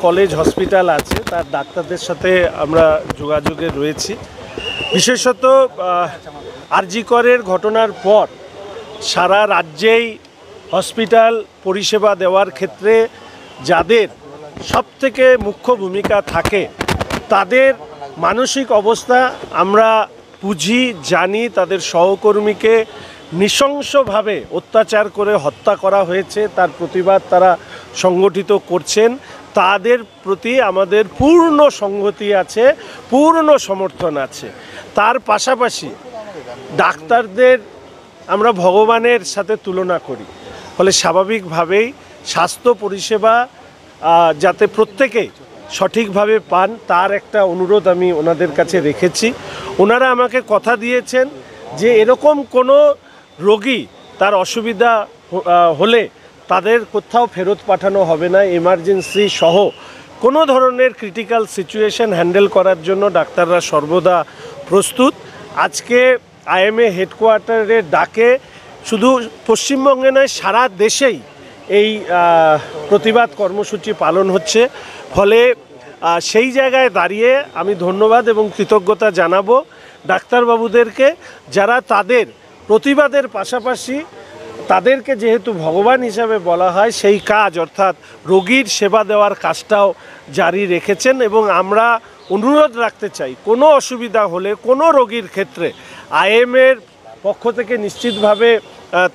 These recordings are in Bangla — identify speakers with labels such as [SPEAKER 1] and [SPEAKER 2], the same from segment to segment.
[SPEAKER 1] কলেজ হসপিটাল আছে তার ডাক্তারদের সাথে আমরা যোগাযোগে রয়েছি। বিশেষত আরজি করের ঘটনার পর সারা রাজ্যেই হসপিটাল পরিষেবা দেওয়ার ক্ষেত্রে যাদের সবথেকে মুখ্য ভূমিকা থাকে তাদের মানসিক অবস্থা আমরা বুঝি, জানি। তাদের সহকর্মীকে নৃশংসভাবে অত্যাচার করে হত্যা করা হয়েছে, তার প্রতিবাদ তারা সংগঠিত করছেন। তাদের প্রতি আমাদের পূর্ণ সংহতি আছে, পূর্ণ সমর্থন আছে। তার পাশাপাশি ডাক্তারদের আমরা ভগবানের সাথে তুলনা করি, ফলে স্বাভাবিকভাবেই স্বাস্থ্য পরিষেবা যাতে প্রত্যেকে সঠিকভাবে পান তার একটা অনুরোধ আমি ওনাদের কাছে রেখেছি। ওনারা আমাকে কথা দিয়েছেন যে এরকম কোনো রোগী তার অসুবিধা হলে তাদের কোথাও ফেরত পাঠানো হবে না। এমার্জেন্সি সহ কোনো ধরনের ক্রিটিক্যাল সিচুয়েশন হ্যান্ডেল করার জন্য ডাক্তাররা সর্বদা প্রস্তুত। আজকে আইএমএ হেডকোয়ার্টারের ডাকে শুধু পশ্চিমবঙ্গে নয় সারা দেশেই এই প্রতিবাদ কর্মসূচি পালন হচ্ছে। ফলে সেই জায়গায় দাঁড়িয়ে আমি ধন্যবাদ এবং কৃতজ্ঞতা জানাবো ডাক্তারবাবুদেরকে, যারা তাদের প্রতিবাদের পাশাপাশি তাদেরকে যেহেতু ভগবান হিসাবে বলা হয় সেই কাজ অর্থাৎ রোগীর সেবা দেওয়ার কাজটাও জারি রেখেছেন। এবং আমরা অনুরোধ রাখতে চাই কোনো অসুবিধা হলে কোনো রোগীর ক্ষেত্রে আইএমএর পক্ষ থেকে নিশ্চিতভাবে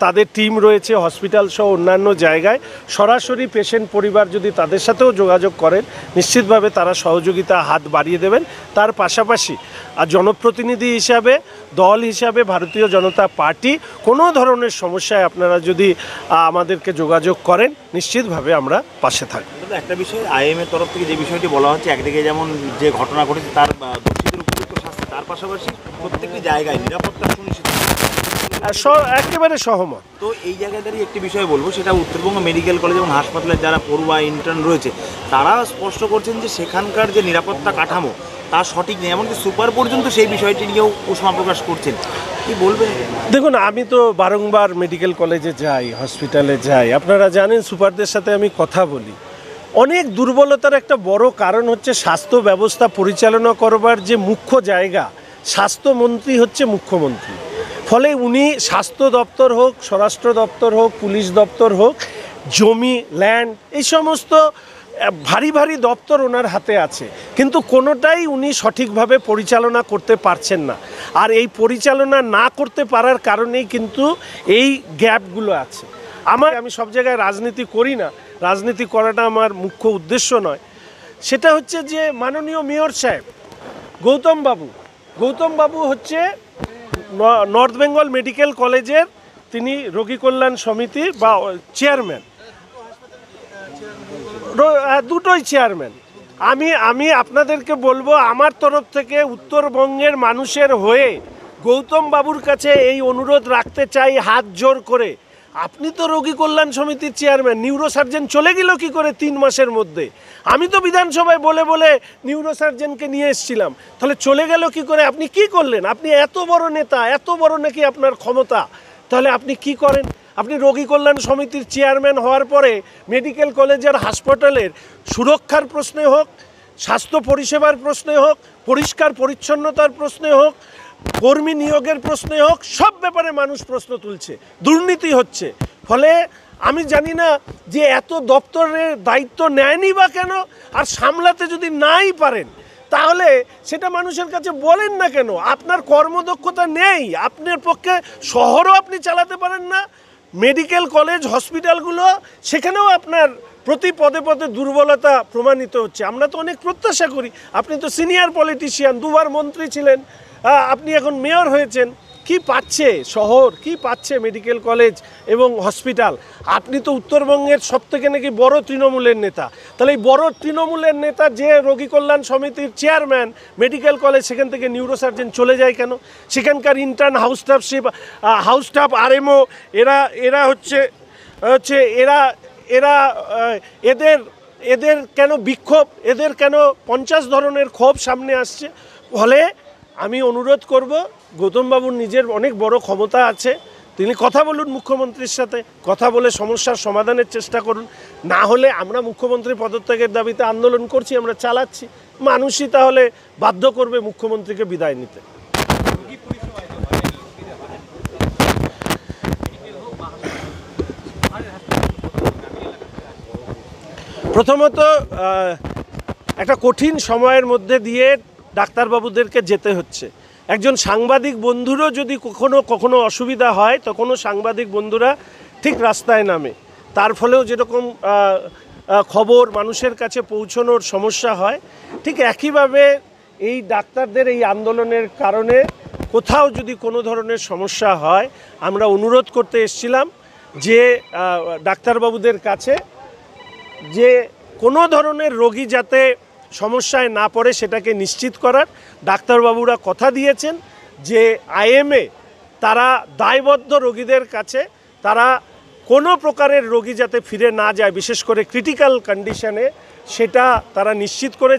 [SPEAKER 1] তাদের টিম রয়েছে হসপিটাল সহ অন্যান্য জায়গায়। সরাসরি পেশেন্ট পরিবার যদি তাদের সাথেও যোগাযোগ করেন নিশ্চিতভাবে তারা সহযোগিতা হাত বাড়িয়ে দেবেন। তার পাশাপাশি জনপ্রতিনিধি হিসাবে, দল হিসাবে ভারতীয় জনতা পার্টি কোনো ধরনের সমস্যায় আপনারা যদি আমাদেরকে যোগাযোগ করেন নিশ্চিতভাবে আমরা পাশে থাকব।
[SPEAKER 2] একটা বিষয় আইএমএর তরফ থেকে যে বিষয়টি বলা হচ্ছে, একদিকে যেমন যে ঘটনা ঘটেছে তার দোষীদের উপযুক্ত শাস্তি, তার পাশাপাশি প্রত্যেকটি জায়গায় নিরাপত্তা সুনিশ্চিত,
[SPEAKER 1] একেবারে সহমত।
[SPEAKER 2] তো এই জায়গায় দাঁড়িয়ে একটি বিষয় বলবো, সেটা উত্তরবঙ্গ মেডিকেল কলেজ এবং হাসপাতালের যারা পড়ুয়া ইন্টার্ন রয়েছে তারা স্পষ্ট করছেন যে সেখানকার যে নিরাপত্তা কাঠামো তা সঠিক নেই, এমনকি সুপার পর্যন্ত সেই বিষয়টি নিয়েও উষ্মা প্রকাশ করছেন। কি বলবেন?
[SPEAKER 1] দেখুন, আমি তো বারংবার মেডিকেল কলেজে যাই, হসপিটালে যাই, আপনারা জানেন, সুপারদের সাথে আমি কথা বলি। অনেক দুর্বলতার একটা বড় কারণ হচ্ছে স্বাস্থ্য ব্যবস্থা পরিচালনা করবার যে মুখ্য জায়গা, স্বাস্থ্যমন্ত্রী হচ্ছে মুখ্যমন্ত্রী। ফলে উনি স্বাস্থ্য দপ্তর হোক, স্বরাষ্ট্র দপ্তর হোক, পুলিশ দপ্তর হোক, জমি, ল্যান্ড, এই সমস্ত ভারী ভারী দপ্তর ওনার হাতে আছে, কিন্তু কোনোটাই উনি সঠিকভাবে পরিচালনা করতে পারছেন না। আর এই পরিচালনা না করতে পারার কারণেই কিন্তু এই গ্যাপগুলো আছে। আমি সব জায়গায় রাজনীতি করি না, রাজনীতি করাটা আমার মুখ্য উদ্দেশ্য নয়। সেটা হচ্ছে যে মাননীয় মেয়র সাহেব গৌতম বাবু হচ্ছে নর্থ বেঙ্গল মেডিকেল কলেজের তিনি রোগী কল্যাণ সমিতি বা চেয়ারম্যান, দুটোই চেয়ারম্যান। আমি আপনাদেরকে বলবো, আমার তরফ থেকে উত্তরবঙ্গের মানুষের হয়ে গৌতম বাবুর কাছে এই অনুরোধ রাখতে চাই হাত জোর করে। আপনি তো রোগী কল্যাণ সমিতির চেয়ারম্যান, নিউরোসার্জন চলে গেল কি করে 3 মাসের মধ্যে? আমি তো বিধানসভায় বলে বলে নিউরোসার্জনকে নিয়ে এসেছিলাম, তাহলে চলে গেল কি করে? আপনি কি করলেন? আপনি এত বড় নেতা, এত বড় নাকি আপনার ক্ষমতা, তাহলে আপনি কি করেন? আপনি রোগী কল্যাণ সমিতির চেয়ারম্যান হওয়ার পরে মেডিকেল কলেজের হাসপাতালের সুরক্ষার প্রশ্নে হোক, স্বাস্থ্য পরিষেবার প্রশ্নে হোক, পরিষ্কার পরিচ্ছন্নতার প্রশ্নে হোক, কর্মী নিয়োগের প্রশ্নে হোক, সব ব্যাপারে মানুষ প্রশ্ন তুলছে, দুর্নীতি হচ্ছে। ফলে আমি জানি না যে এত দপ্তরের দায়িত্ব নেয়নি বা কেন, আর সামলাতে যদি নাই পারেন তাহলে সেটা মানুষের কাছে বলেন না কেন? আপনার কর্মদক্ষতা নেই, আপনার পক্ষে শহরও আপনি চালাতে পারেন না, মেডিকেল কলেজ হসপিটালগুলো সেখানেও আপনার প্রতি পদে পদে দুর্বলতা প্রমাণিত হচ্ছে। আমরা তো অনেক প্রত্যাশা করি, আপনি তো সিনিয়র পলিটিশিয়ান, 2 বার মন্ত্রী ছিলেন, আপনি এখন মেয়র হয়েছেন, কি পাচ্ছে শহর, কি পাচ্ছে মেডিকেল কলেজ এবং হসপিটাল? আপনি তো উত্তরবঙ্গের সবথেকে নাকি বড় তৃণমূলের নেতা, তাহলে এই বড় তৃণমূলের নেতা যে রোগী কল্যাণ সমিতির চেয়ারম্যান মেডিকেল কলেজ, সেখান থেকে নিউরোসার্জন চলে যায় কেন? সেখানকার ইন্টার্ন হাউস স্টাফ আরএমও এরা হচ্ছে এদের কেন বিক্ষোভ, এদের কেন 50 ধরনের ক্ষোভ সামনে আসছে? ফলে আমি অনুরোধ করব, গৌতমবাবুর নিজের অনেক বড় ক্ষমতা আছে, তিনি কথা বলুন মুখ্যমন্ত্রীর সাথে, কথা বলে সমস্যার সমাধানের চেষ্টা করুন। না হলে আমরা মুখ্যমন্ত্রী পদত্যাগের দাবিতে আন্দোলন করছি, আমরা চালাচ্ছি, মানুষই তাহলে বাধ্য করবে মুখ্যমন্ত্রীকে বিদায় নিতে। প্রথমত একটা কঠিন সময়ের মধ্যে দিয়ে ডাক্তারবাবুদেরকে যেতে হচ্ছে। একজন সাংবাদিক বন্ধুরও যদি কখনো অসুবিধা হয়, তখনও সাংবাদিক বন্ধুরা ঠিক রাস্তায় নামে। তার ফলেও যেরকম খবর মানুষের কাছে পৌঁছানোর সমস্যা হয়, ঠিক একইভাবে এই ডাক্তারদের এই আন্দোলনের কারণে কোথাও যদি কোনো ধরনের সমস্যা হয়, আমরা অনুরোধ করতে এসেছিলাম যে ডাক্তারবাবুদের কাছে যে কোনো ধরনের রোগী যাতে সমস্যায় না পড়ে সেটাকে নিশ্চিত করার। ডাক্তারবাবুরা কথা দিয়েছেন যে আইএমএ তারা দায়বদ্ধ রোগীদের কাছে, তারা কোনো প্রকারের রোগী যাতে ফিরে না যায়, বিশেষ করে ক্রিটিক্যাল কন্ডিশনে, সেটা তারা নিশ্চিত করেছে।